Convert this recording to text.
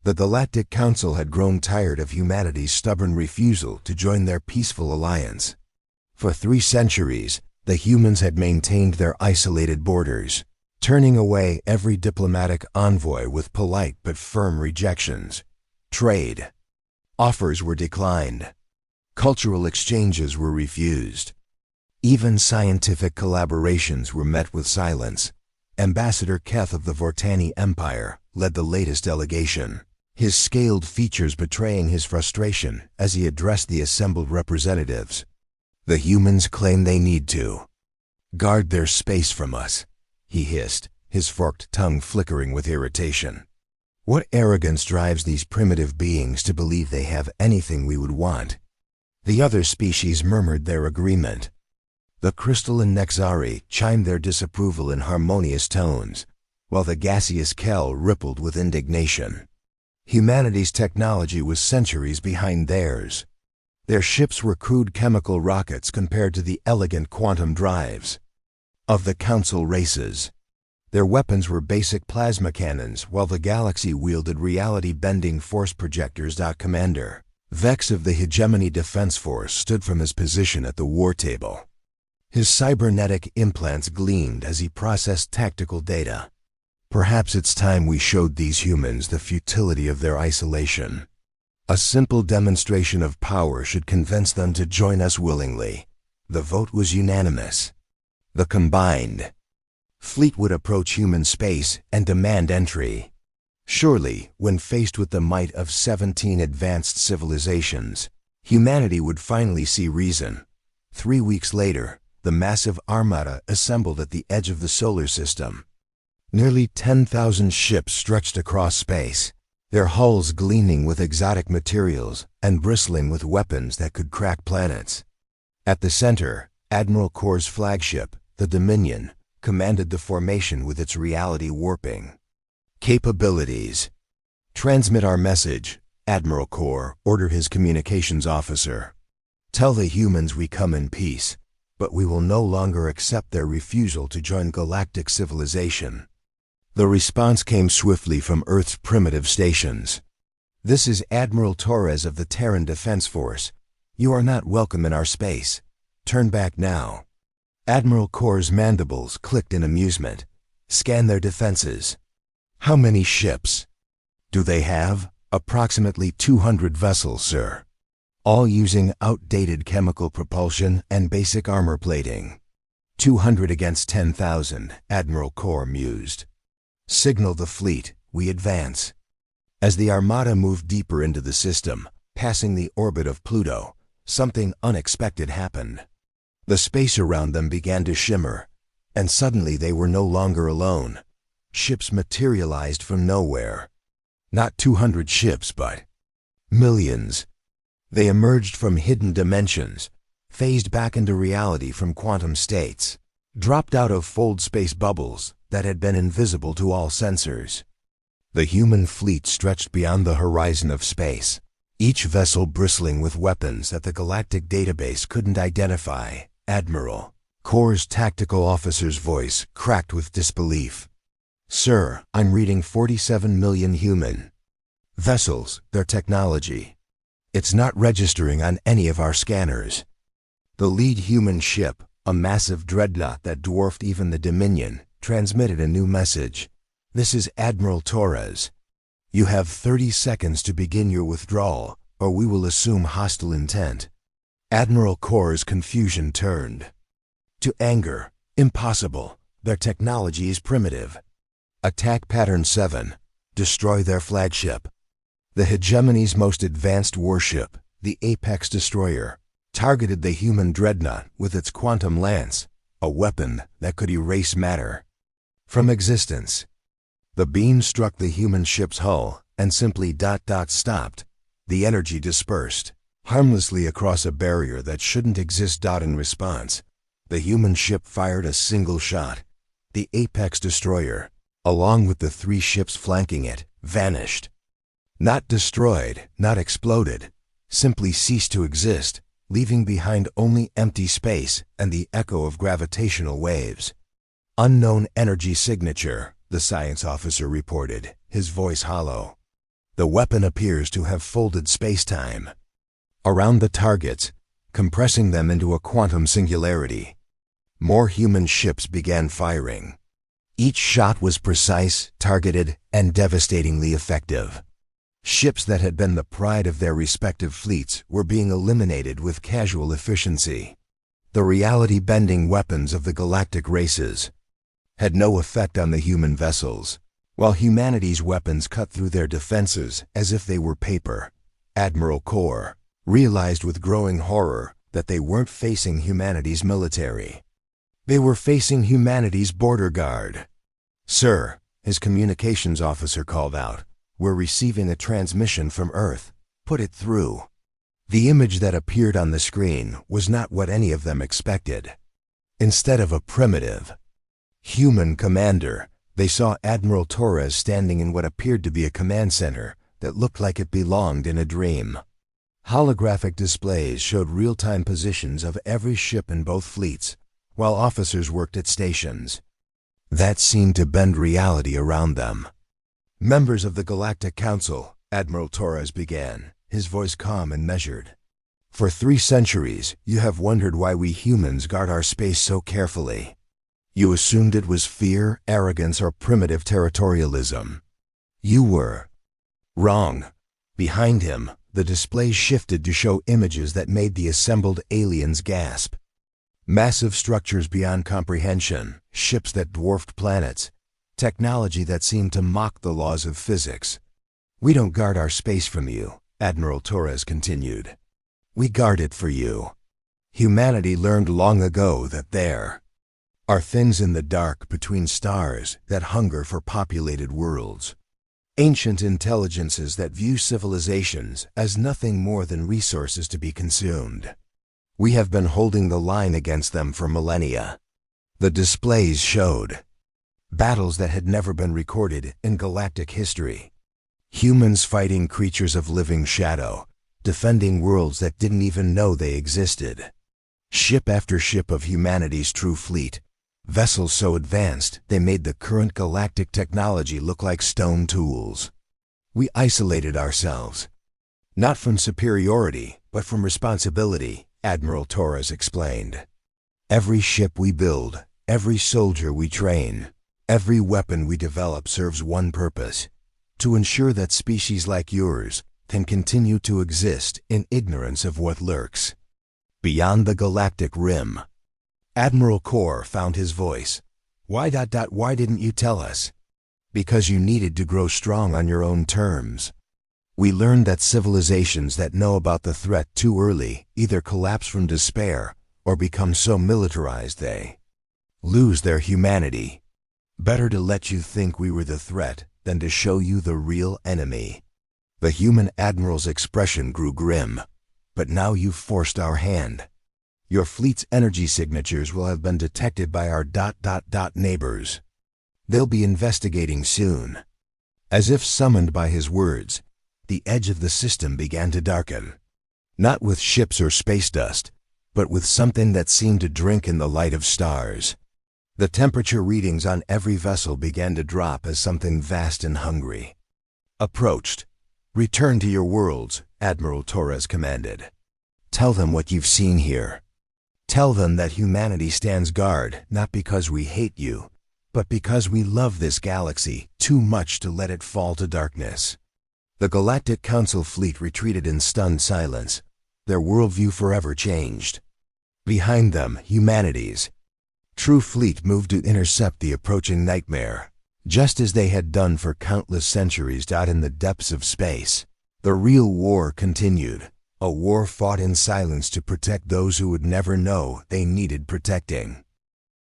The Galactic Council had grown tired of humanity's stubborn refusal to join their peaceful alliance. For 3 centuries, the humans had maintained their isolated borders, turning away every diplomatic envoy with polite but firm rejections. Trade offers were declined. Cultural exchanges were refused. Even scientific collaborations were met with silence. Ambassador Keth of the Vortani Empire led the latest delegation, his scaled features betraying his frustration as he addressed the assembled representatives. The humans claim they need to guard their space from us, he hissed, his forked tongue flickering with irritation. What arrogance drives these primitive beings to believe they have anything we would want? The other species murmured their agreement. The crystalline Nexari chimed their disapproval in harmonious tones, while the gaseous Kel rippled with indignation. Humanity's technology was centuries behind theirs. Their ships were crude chemical rockets compared to the elegant quantum drives of the Council races. Their weapons were basic plasma cannons, while the galaxy wielded reality-bending force projectors. Commander Vex of the Hegemony Defense Force stood from his position at the war table. His cybernetic implants gleamed as he processed tactical data. Perhaps it's time we showed these humans the futility of their isolation. A simple demonstration of power should convince them to join us willingly. The vote was unanimous. The combined fleet would approach human space and demand entry. Surely, when faced with the might of 17 advanced civilizations, humanity would finally see reason. 3 weeks later, the massive armada assembled at the edge of the solar system. Nearly 10,000 ships stretched across space, their hulls gleaming with exotic materials and bristling with weapons that could crack planets. At the center, Admiral Kor's flagship, the Dominion, commanded the formation with its reality warping capabilities. Transmit our message, Admiral Kor ordered his communications officer. Tell the humans we come in peace, but we will no longer accept their refusal to join galactic civilization. The response came swiftly from Earth's primitive stations. This is Admiral Torres of the Terran Defense Force. You are not welcome in our space. Turn back now. Admiral Kor's mandibles clicked in amusement. Scan their defenses. How many ships do they have? Approximately 200 vessels, sir. All using outdated chemical propulsion and basic armor plating. 200 against 10,000, Admiral Kor mused. Signal the fleet, we advance. As the armada moved deeper into the system, passing the orbit of Pluto, something unexpected happened. The space around them began to shimmer, and suddenly they were no longer alone. Ships materialized from nowhere. Not 200 ships, but millions. They emerged from hidden dimensions, phased back into reality from quantum states, dropped out of fold space bubbles that had been invisible to all sensors. The human fleet stretched beyond the horizon of space, each vessel bristling with weapons that the galactic database couldn't identify. Admiral Kor's tactical officer's voice cracked with disbelief. Sir, I'm reading 47 million human vessels, their technology. It's not registering on any of our scanners. The lead human ship, a massive dreadnought that dwarfed even the Dominion, transmitted a new message. This is Admiral Torres. You have 30 seconds to begin your withdrawal, or we will assume hostile intent. Admiral Kor's confusion turned to anger. Impossible. Their technology is primitive. Attack Pattern 7. Destroy their flagship. The hegemony's most advanced warship, the Apex Destroyer, targeted the human dreadnought with its quantum lance, a weapon that could erase matter from existence. The beam struck the human ship's hull and simply stopped. The energy dispersed harmlessly across a barrier that shouldn't exist. In response, the human ship fired a single shot. The Apex Destroyer, along with the 3 ships flanking it, vanished. Not destroyed, not exploded, simply ceased to exist, leaving behind only empty space and the echo of gravitational waves. Unknown energy signature, the science officer reported, his voice hollow. The weapon appears to have folded space-time around the targets, compressing them into a quantum singularity. More human ships began firing. Each shot was precise, targeted, and devastatingly effective. Ships that had been the pride of their respective fleets were being eliminated with casual efficiency. The reality-bending weapons of the galactic races had no effect on the human vessels, while humanity's weapons cut through their defenses as if they were paper. Admiral Kor realized with growing horror that they weren't facing humanity's military. They were facing humanity's border guard. "Sir," his communications officer called out, "we're receiving a transmission from Earth. Put it through." The image that appeared on the screen was not what any of them expected. Instead of a primitive human commander, they saw Admiral Torres standing in what appeared to be a command center that looked like it belonged in a dream. Holographic displays showed real-time positions of every ship in both fleets, while officers worked at stations that seemed to bend reality around them. "Members of the Galactic Council," Admiral Torres began, his voice calm and measured. "For 3 centuries, you have wondered why we humans guard our space so carefully. You assumed it was fear, arrogance, or primitive territorialism. You were wrong." Behind him, the display shifted to show images that made the assembled aliens gasp. Massive structures beyond comprehension, ships that dwarfed planets, technology that seemed to mock the laws of physics. "We don't guard our space from you," Admiral Torres continued. "We guard it for you. Humanity learned long ago that there are things in the dark between stars that hunger for populated worlds. Ancient intelligences that view civilizations as nothing more than resources to be consumed. We have been holding the line against them for millennia." The displays showed battles that had never been recorded in galactic history. Humans fighting creatures of living shadow, defending worlds that didn't even know they existed. Ship after ship of humanity's true fleet, vessels so advanced they made the current galactic technology look like stone tools. "We isolated ourselves, not from superiority, but from responsibility," Admiral Torres explained. "Every ship we build, every soldier we train, every weapon we develop serves one purpose: to ensure that species like yours can continue to exist in ignorance of what lurks beyond the galactic rim." Admiral Kor found his voice. Why didn't you tell us?" "Because you needed to grow strong on your own terms. We learned that civilizations that know about the threat too early either collapse from despair or become so militarized they lose their humanity. Better to let you think we were the threat than to show you the real enemy." The human admiral's expression grew grim. "But now you've forced our hand. Your fleet's energy signatures will have been detected by our neighbors. They'll be investigating soon." As if summoned by his words, the edge of the system began to darken. Not with ships or space dust, but with something that seemed to drink in the light of stars. The temperature readings on every vessel began to drop as something vast and hungry approached. "Return to your worlds," Admiral Torres commanded. "Tell them what you've seen here. Tell them that humanity stands guard not because we hate you, but because we love this galaxy too much to let it fall to darkness." The Galactic Council fleet retreated in stunned silence, their worldview forever changed. Behind them, humanity's true fleet moved to intercept the approaching nightmare, just as they had done for countless centuries out in the depths of space. The real war continued, a war fought in silence to protect those who would never know they needed protecting.